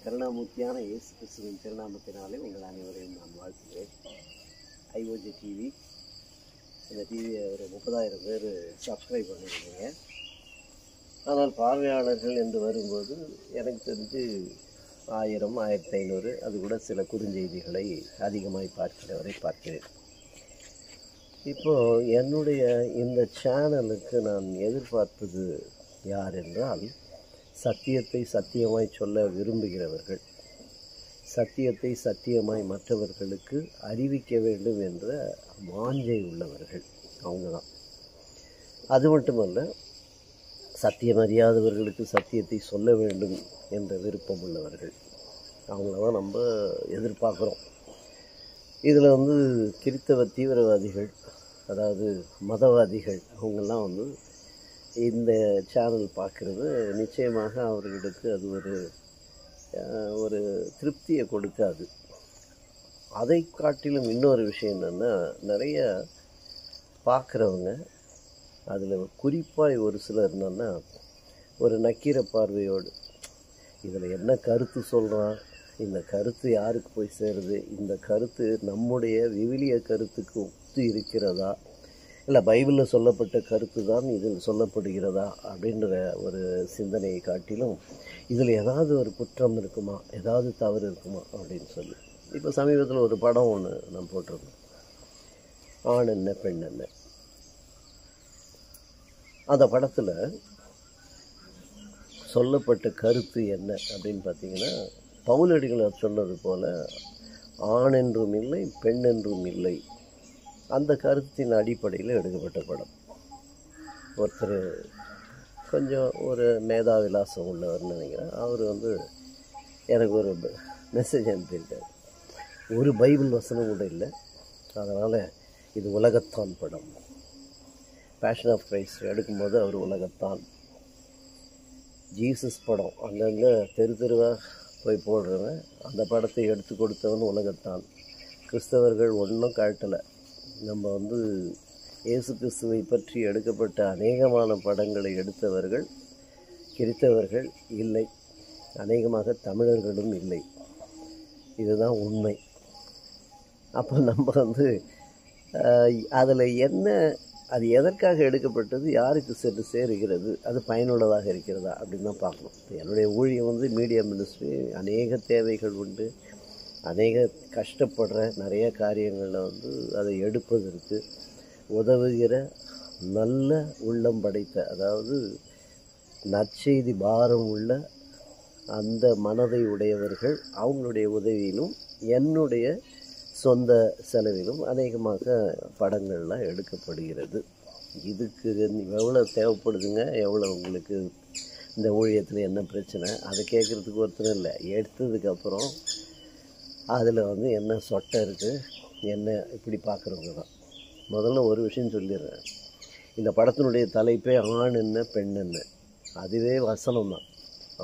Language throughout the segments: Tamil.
கருணாமூர்த்தியான இயேசு கிறிஸ்துவின் திருநாமத்தினாலே உங்கள் அனைவரையும் நான் வாழ்த்துகிறேன். ஐஓஜி டிவி, இந்த டிவியை ஒரு 30,000 பேர் சப்ஸ்கிரைப் பண்ணியிருக்கீங்க. ஆனால் பார்வையாளர்கள் என்று வரும்போது எனக்கு தெரிஞ்சு 1000, 1500, அது கூட சில குறுஞ்செய்திகளை அதிகமாய் பார்க்கிறேன். இப்போது என்னுடைய இந்த சேனலுக்கு நான் எதிர்பார்ப்பது யார் என்றால், சத்தியத்தை சத்தியமாய் சொல்ல விரும்புகிறவர்கள், சத்தியத்தை சத்தியமாய் மற்றவர்களுக்கு அறிவிக்க வேண்டும் என்ற வாஞ்சை உள்ளவர்கள், அவங்க தான். அது மட்டுமல்ல, சத்தியம் அறியாதவர்களுக்கு சத்தியத்தை சொல்ல வேண்டும் என்ற விருப்பம் உள்ளவர்கள், அவங்கள தான் நம்ம எதிர்பார்க்குறோம். இதில் கிறித்தவ தீவிரவாதிகள், அதாவது மதவாதிகள், அவங்கெல்லாம் இந்த சேனல் பார்க்குறது நிச்சயமாக அவர்களுக்கு அது ஒரு திருப்தியை கொடுக்காது. அதை காட்டிலும் இன்னொரு விஷயம் என்னென்னா, நிறைய பார்க்குறவங்க அதில் குறிப்பாக ஒரு சிலர் என்னென்னா, ஒரு நக்கீர பார்வையோடு இதில் என்ன கருத்து சொல்கிறான், இந்த கருத்து யாருக்கு போய் சேருது, இந்த கருத்து நம்முடைய விவிலிய கருத்துக்கு ஒத்து இருக்கிறதா, இல்லை பைபிளில் சொல்லப்பட்ட கருத்து தான் இதில் சொல்லப்படுகிறதா அப்படின்ற ஒரு சிந்தனையை காட்டிலும் இதில் ஏதாவது ஒரு குற்றம் இருக்குமா, ஏதாவது தவறு இருக்குமா அப்படின்னு சொல்லி. இப்போ சமீபத்தில் ஒரு படம் ஒன்று நான் போட்டிருந்தோம், ஆண் என்ன பெண் என்ன. அந்த படத்தில் சொல்லப்பட்ட கருத்து என்ன அப்படின்னு பார்த்தீங்கன்னா, பவுலடிகளார் சொன்னது போல் ஆண் என்றும் இல்லை பெண் என்றும் இல்லை, அந்த கருத்தின் அடிப்படையில் எடுக்கப்பட்ட படம். ஒருத்தர் கொஞ்சம் ஒரு மேதாவிலாசம் உள்ளவர்னு நினைக்கிறேன், அவர் எனக்கு ஒரு மெசேஜ் அனுப்பியிருக்கார். ஒரு பைபிள் வசனம் கூட இல்லை, அதனால் இது உலகத்தான் படம். பேஷன் ஆஃப் கிரைஸ்ட் எடுக்கும்போது அவர் உலகத்தான். ஜீசஸ் படம் அங்கங்கே தெருவாக போய் போடுறவன், அந்த படத்தை எடுத்து கொடுத்தவன் உலகத்தான். கிறிஸ்தவர்கள் ஒன்றும் காட்டலை. நம்ம இயேசு கிறிஸ்துவை பற்றி எடுக்கப்பட்ட அநேகமான படங்களை எடுத்தவர்கள் கிறித்தவர்கள் இல்லை, அநேகமாக தமிழர்களும் இல்லை. இதுதான் உண்மை. அப்போ நம்ம அதில் என்ன, அது எதற்காக எடுக்கப்பட்டது, யாருக்கு சென்று சேருகிறது, அது பயனுள்ளதாக இருக்கிறதா அப்படின்னு தான் பார்க்கணும். என்னுடைய ஊழியம் மீடியா மினிஸ்ட்ரி, அநேக தேவைகள் உண்டு, அநேக கஷ்டப்படுற நிறைய காரியங்களில் அதை எடுப்பதற்கு உதவுகிற நல்ல உள்ளம் படைத்த, அதாவது நற்செய்தி பாரம் உள்ள அந்த மனதை உடையவர்கள், அவங்களுடைய உதவியிலும் என்னுடைய சொந்த செலவிலும் அநேகமாக படங்கள்லாம் எடுக்கப்படுகிறது. இதுக்கு எவ்வளோ தேவைப்படுதுங்க, எவ்வளோ உங்களுக்கு இந்த ஊழியத்தில் என்ன பிரச்சனை, அதை கேட்குறதுக்கு ஒருத்தர் இல்லை. எடுத்ததுக்கப்புறம் அதில் என்ன சொட்டை இருக்குது என்ன இப்படி பார்க்குறவங்க தான். முதல்ல ஒரு விஷயம் சொல்லிடுறேன், இந்த படத்தினுடைய தலைப்பே ஆண் என்ன பெண் என்ன, அதுவே வசனம் தான்.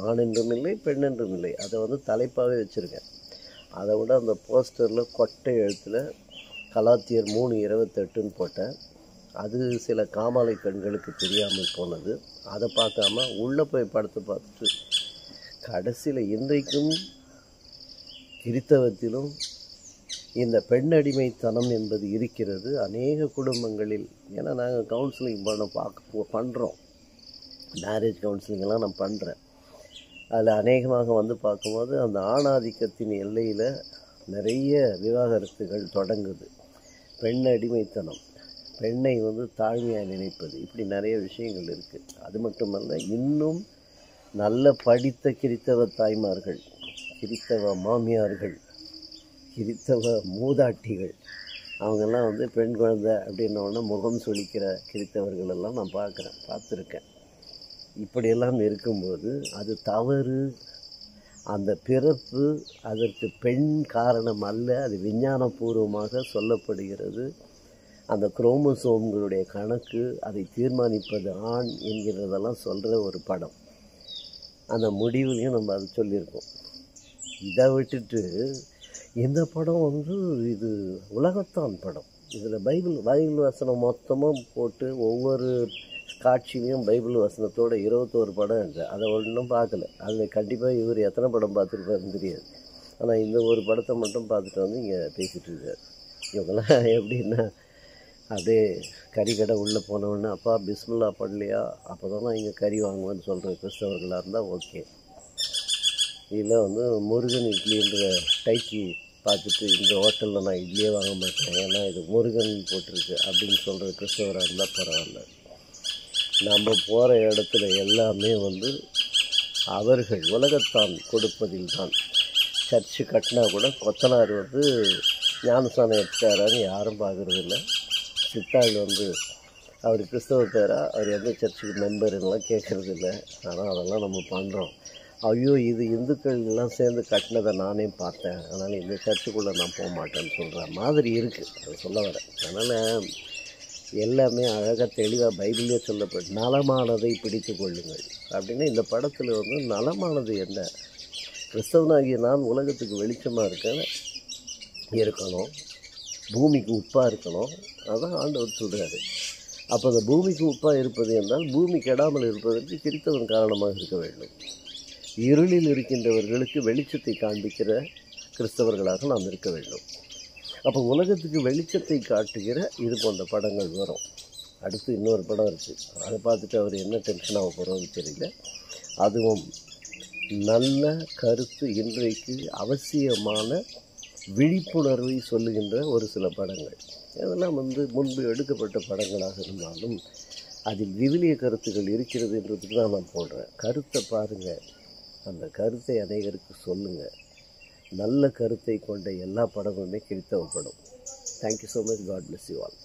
ஆண் என்றும் இல்லை பெண் என்றும் இல்லை, அதை தலைப்பாகவே வச்சுருக்கேன். அதை விட அந்த போஸ்டரில் கொட்டை எழுத்தில் கலாத்தியர் 3:28 போட்டேன். அது சில காமாலை கண்களுக்கு தெரியாமல் போனது. அதை பார்க்காம உள்ளே போய் படத்தை பார்த்துட்டு கடைசியில் இன்றைக்கும் கிறித்தவத்திலும் இந்த பெண் அடிமைத்தனம் என்பது இருக்கிறது அநேக குடும்பங்களில். ஏன்னா நாங்கள் கவுன்சிலிங் பண்ணுறோம், மேரேஜ் கவுன்சிலிங்கெல்லாம் நான் பண்ணுறேன். அதில் அநேகமாக பார்க்கும்போது அந்த ஆணாதிக்கத்தின் எல்லையில் நிறைய விவாகரத்துகள் தொடங்குது. பெண் அடிமைத்தனம், பெண்ணை தாழ்மையாக நினைப்பது, இப்படி நிறைய விஷயங்கள் இருக்குது. அது மட்டுமல்ல, இன்னும் நல்ல படித்த கிறித்தவ தாய்மார்கள், கிறித்தவ மாமியார்கள், கிறித்தவ மூதாட்டிகள், அவங்கெல்லாம் பெண் குழந்தை அப்படின்னோடனே முகம் சொலிக்கிற கிறித்தவர்களெல்லாம் நான் பார்த்துருக்கேன். இப்படியெல்லாம் இருக்கும்போது அது தவறு. அந்த பிறப்பு அதற்கு பெண் காரணம் அல்ல, அது விஞ்ஞானபூர்வமாக சொல்லப்படுகிறது. அந்த குரோமோசோம்களுடைய கணக்கு அதை தீர்மானிப்பது ஆண் என்கிறதெல்லாம் சொல்கிற ஒரு படம். அந்த முடிவுலையும் நம்ம அதை சொல்லியிருக்கோம். இதை விட்டுட்டு இந்த படம் இது உலகத்தான் படம். இதில் பைபிள் வசனம் மொத்தமாக போட்டு ஒவ்வொரு காட்சியும் பைபிள் வசனத்தோட 21 படம் இருக்குது. அதை ஒன்றும் பார்க்கல. அதில் கண்டிப்பாக இவர் எத்தனை படம் பார்த்துருப்பாருன்னு தெரியாது. ஆனால் இந்த ஒரு படத்தை மட்டும் பார்த்துட்டு வந்து இங்கே பேசிகிட்டு இருக்காரு. இவங்கெல்லாம் எப்படின்னா அப்படியே கறி கடை உள்ளே போனவொடனே அப்பா பிஸ்மில்லா பண்ணலையா அப்போ தான் நான் இங்கே கறி வாங்குவேன்னு சொல்கிற கிறிஸ்தவர்களாக இருந்தால் ஓகே. இதில் வந்து முருகன் இட்லின்ற டைட்டில் பார்த்துட்டு இந்த ஹோட்டலில் நான் இட்லியே வாங்க மாட்டேன், ஏன்னா இது முருகன் போட்டிருக்கு அப்படின்னு சொல்கிற கிறிஸ்தவராக இருந்தால் பரவாயில்ல. நம்ம போகிற இடத்துல எல்லாமே வந்து அவர்கள் உலகத்தான் கொடுப்பதில் தான். சர்ச்சு கட்டினா கூட கொத்தனார் வந்து ஞானஸ்தானம் எடுத்துட்டாரான்னு யாரும் பார்க்குறது இல்லை. சித்தாள் வந்து அவர் கிறிஸ்தவ பேரா, அவர் எந்த சர்ச்சுக்கு மெம்பருன்னெலாம் கேட்குறது இல்லை. ஆனால் அதெல்லாம் நம்ம பண்ணுறோம். ஐயோ இது இந்துக்கள் எல்லாம் சேர்ந்து கட்டினதை நானே பார்த்தேன், அதனால் இந்த சர்ச்சுக்குள்ளே நான் போக மாட்டேன்னு சொல்கிற மாதிரி இருக்குது. அதை சொல்ல வரேன். அதனால் எல்லாமே அழகாக தெளிவாக பைபிளே சொல்லப்படும். நலமானதை பிடித்து கொள்ளுங்கள் அப்படின்னு இந்த படத்தில் வந்து நலமானது என்ன? கிறிஸ்தவனாகிய நான் உலகத்துக்கு வெளிச்சமாக இருக்கணும், பூமிக்கு உப்பாக இருக்கணும். அதான் ஆண்டவர் சொல்கிறாரு. அப்போ அந்த பூமிக்கு உப்பாக இருப்பது என்றால் பூமி கெடாமல் இருப்பதற்கு கிறிஸ்தவன் காரணமாக இருக்க வேண்டும். இருளில் இருக்கின்றவர்களுக்கு வெளிச்சத்தை காண்பிக்கிற கிறிஸ்தவர்களாக நாம் இருக்க வேண்டும். அப்போ உலகத்துக்கு வெளிச்சத்தை காட்டுகிற இது போன்ற படங்கள் வரும். அடுத்து இன்னொரு படம் இருக்குது, அதை பார்த்துட்டு அவர் என்ன டென்ஷன் ஆக போகிறோன்னு தெரியல. அதுவும் நல்ல கருத்து, இன்றைக்கு அவசியமான விழிப்புணர்வை சொல்லுகின்ற ஒரு சில படங்கள். இதெல்லாம் வந்து முன்பு எடுக்கப்பட்ட படங்களாக இருந்தாலும் அதில் விவிலிய கருத்துக்கள் இருக்கிறதுன்றதுக்கு தான் நான் போடுறேன். கருத்தை பாருங்கள், அந்த கருத்தை அநேகருக்கு சொல்லுங்கள். நல்ல கருத்தை கொண்ட எல்லா படமுமே கிறிஸ்தவ படம். Thank you so much. God bless you all.